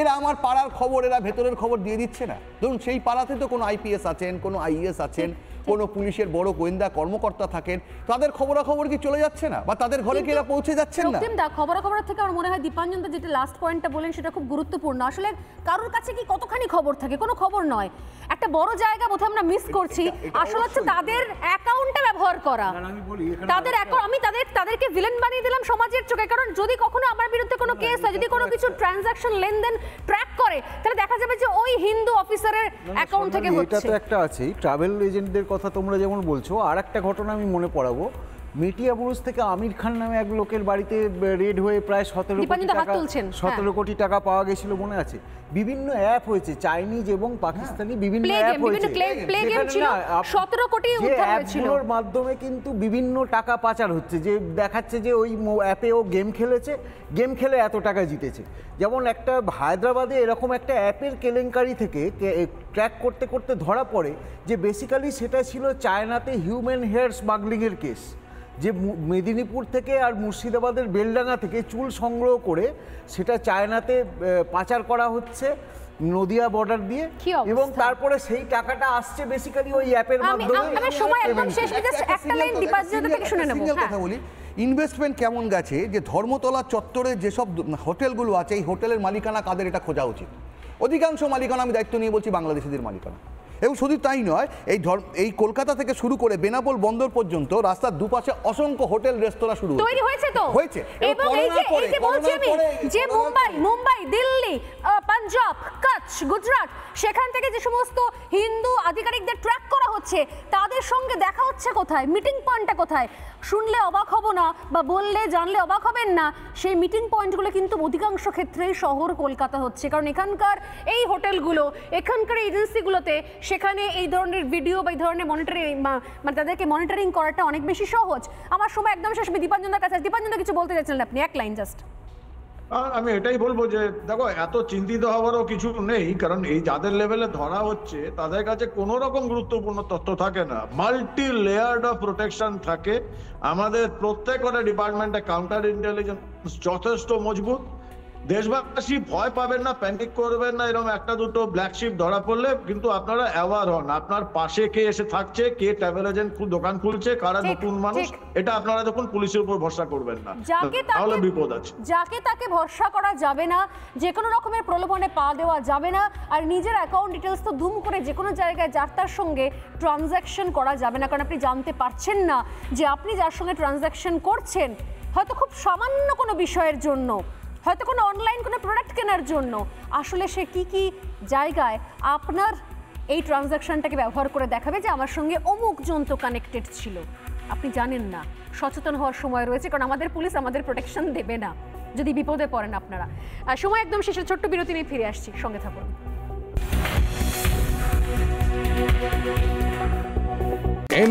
এরা আমার পাড়ার খবর, এরা ভেতরের খবর দিয়ে দিচ্ছে না? ধরুন সেই পাড়াতে তো কোনো আইপিএস আছেন, কোনো আইএস আছেন, কোনো পুলিশের বড় গোয়েন্দা কর্মকর্তা থাকেন, তাদের খবরাখবর কি চলে যাচ্ছে না, বা তাদের ঘরে কি এরা পৌঁছে যাচ্ছেন না? খবরাখবর থেকে আমার মনে হয় দীপাঞ্জন দা যেটা লাস্ট পয়েন্টটা বলেন সেটা খুব গুরুত্বপূর্ণ। আসলে কারোর কাছে কি কতখানি খবর থাকে? কোনো খবর নয়। একটা একটা বড় জায়গা বোধহয় আমরা মিস করছি, আসলে হচ্ছে তাদের অ্যাকাউন্টে ব্যবহার করা। আমি বলি তাদের অ্যাকাউন্ট, আমি তাদেরকে ভিলেন বানিয়ে দিলাম সমাজের চোখে। কারণ যদি কখনো আমার বিরুদ্ধে কোনো কেস হয়, যদি কোনো কিছু ট্রানজাকশন লেনদেন ট্র্যাক করে, তাহলে দেখা যাবে যে ওই হিন্দু অফিসারের অ্যাকাউন্ট থেকে এটা হচ্ছে। তো একটা আছেই, ট্রাভেল এজেন্টদের কথা তোমরা যেমন বলছো, আর একটা ঘটনা আমি মনে পড়াবো। মেটিয়াবুরুজ থেকে আমির খান নামে এক লোকের বাড়িতে রেড হয়ে প্রায় 17 কোটি টাকা পাওয়া গেছিল, মনে আছে? বিভিন্ন অ্যাপ হয়েছে, চাইনিজ এবং পাকিস্তানি বিভিন্ন অ্যাপ হয়েছে, 17 কোটি উদ্ধার হয়েছিল। অ্যাপগুলোর মাধ্যমে কিন্তু বিভিন্ন টাকা পাচার হচ্ছে, যে দেখাচ্ছে যে ওই অ্যাপে ও গেম খেলেছে, গেম খেলে এত টাকা জিতেছে। যেমন একটা হায়দ্রাবাদে এরকম একটা অ্যাপের কেলেঙ্কারি থেকে ট্র্যাক করতে করতে ধরা পড়ে যে বেসিক্যালি সেটা ছিল চায়নাতে হিউম্যান হেয়ার স্মাগলিংয়ের কেস, যে মেদিনীপুর থেকে আর মুর্শিদাবাদের বেলডাঙ্গা থেকে চুল সংগ্রহ করে সেটা চায়নাতে পাচার করা হচ্ছে নদিয়া বর্ডার দিয়ে, এবং তারপরে সেই টাকাটা আসছে বেসিক্যালি ওই অ্যাপের মাধ্যমে। আমি সময় একদম শেষ, জাস্ট একটা লাইন দীপাঞ্জন থেকে শুনে নেব। কথা বলি, ইনভেস্টমেন্ট কেমন গেছে, যে ধর্মতলা চত্বরে যেসব হোটেলগুলো আছে, এই হোটেলের মালিকানা কাদের, এটা খোঁজা উচিত। অধিকাংশ মালিকানা, আমি দায়িত্ব নিয়ে বলছি, বাংলাদেশিদের মালিকানা। এবং শুধু তাই নয়, এই কলকাতা থেকে শুরু করে বেনাপোল বন্দর পর্যন্ত রাস্তার দুপাশে অসংখ্য হোটেল রেস্তোরাঁ শুরু তৈরি হয়েছে তো হয়েছে। এবং এই যে বলছি আমি, যে মুম্বাই, দিল্লি, পাঞ্জাব, কচ্ছ, গুজরাট, সেখান থেকে যে সমস্ত হিন্দু আধিকারিকদের ট্র্যাক করা হচ্ছে, তাদের সঙ্গে দেখা হচ্ছে কোথায়, মিটিং পয়েন্টটা কোথায়? শুনলে অবাক হব না, বা বললে জানলে অবাক হবেন না, সেই মিটিং পয়েন্টগুলো কিন্তু অধিকাংশ ক্ষেত্রেই শহর কলকাতা হচ্ছে। কারণ এখানকার এই হোটেলগুলো, এখানকার এজেন্সিগুলোতে, সেখানে এই ধরনের ভিডিও বা এই ধরনের মানে তাদেরকে মনিটরিং করাটা অনেক বেশি সহজ। আমার সময় একদম শেষ, দীপাঞ্জনদার কাছে। দীপাঞ্জনদা কিছু বলতে চাইছিলেন আপনি, এক লাইন জাস্ট। আমি এটাই বলবো যে দেখো, এত চিন্তিত হওয়ারও কিছু নেই, কারণ এই যাদের লেভেলে ধরা হচ্ছে তাদের কাছে কোনো রকম গুরুত্বপূর্ণ তথ্য থাকে না, মাল্টি লেয়ার্ড অফ প্রোটেকশন থাকে। আমাদের প্রত্যেকটা ডিপার্টমেন্টে কাউন্টার ইন্টেলিজেন্স যথেষ্ট মজবুত। দেশবাসী ভয় পাবেন না, প্যানিক করবেন না। এরকম একটা দুটো ব্ল্যাক শিপ ধরা পড়লে কিন্তু আপনারা অ্যাওয়ার হন, আপনার পাশে কে এসে থাকছে, কে ট্রাভেল এজেন্ট দোকান খুলছে, কারা নতুন মানুষ, এটা আপনারা দেখুন পুলিশের উপর ভরসা করবেন না, তাহলে বিপদ আছে। যাকে তাকে ভরসা করা যাবে না, যে কোনো রকমের প্রলোভনে পা দেওয়া যাবে না, আর নিজের অ্যাকাউন্ট ডিটেলস তো ধুম করে যে কোনো জায়গায় যার তার সঙ্গে ট্রানজ্যাকশন করা যাবে না। কারণ আপনি জানতে পারছেন না যে আপনি যার সঙ্গে ট্রানজ্যাকশন করছেন হয়তো খুব সামান্য কোনো বিষয়ের জন্য, হয়তো কোনো অনলাইন কোনো প্রোডাক্ট কেনার জন্য, আসলে সে কি জায়গায় আপনার এই ট্রানজ্যাকশনটাকে ব্যবহার করে দেখাবে যে আমার সঙ্গে অমুক জন তো কানেক্টেড ছিল। আপনি জানেন না, সচেতন হওয়ার সময় রয়েছে, কারণ আমাদের পুলিশ আমাদের প্রোটেকশন দেবে না যদি বিপদে পড়েন আপনারা। সময় একদম শেষে, ছোট্ট বিরতি নিয়ে ফিরে আসছি, সঙ্গে থাকুন।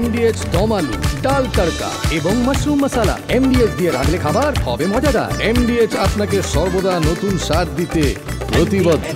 MDH দম আলু, ডাল তড়কা এবং মাশরুম মশলা। MDH দিয়ে রাঁধলে খাবার হবে মজাদার। MDH আপনাকে সর্বদা নতুন স্বাদ দিতে প্রতিবদ্ধ।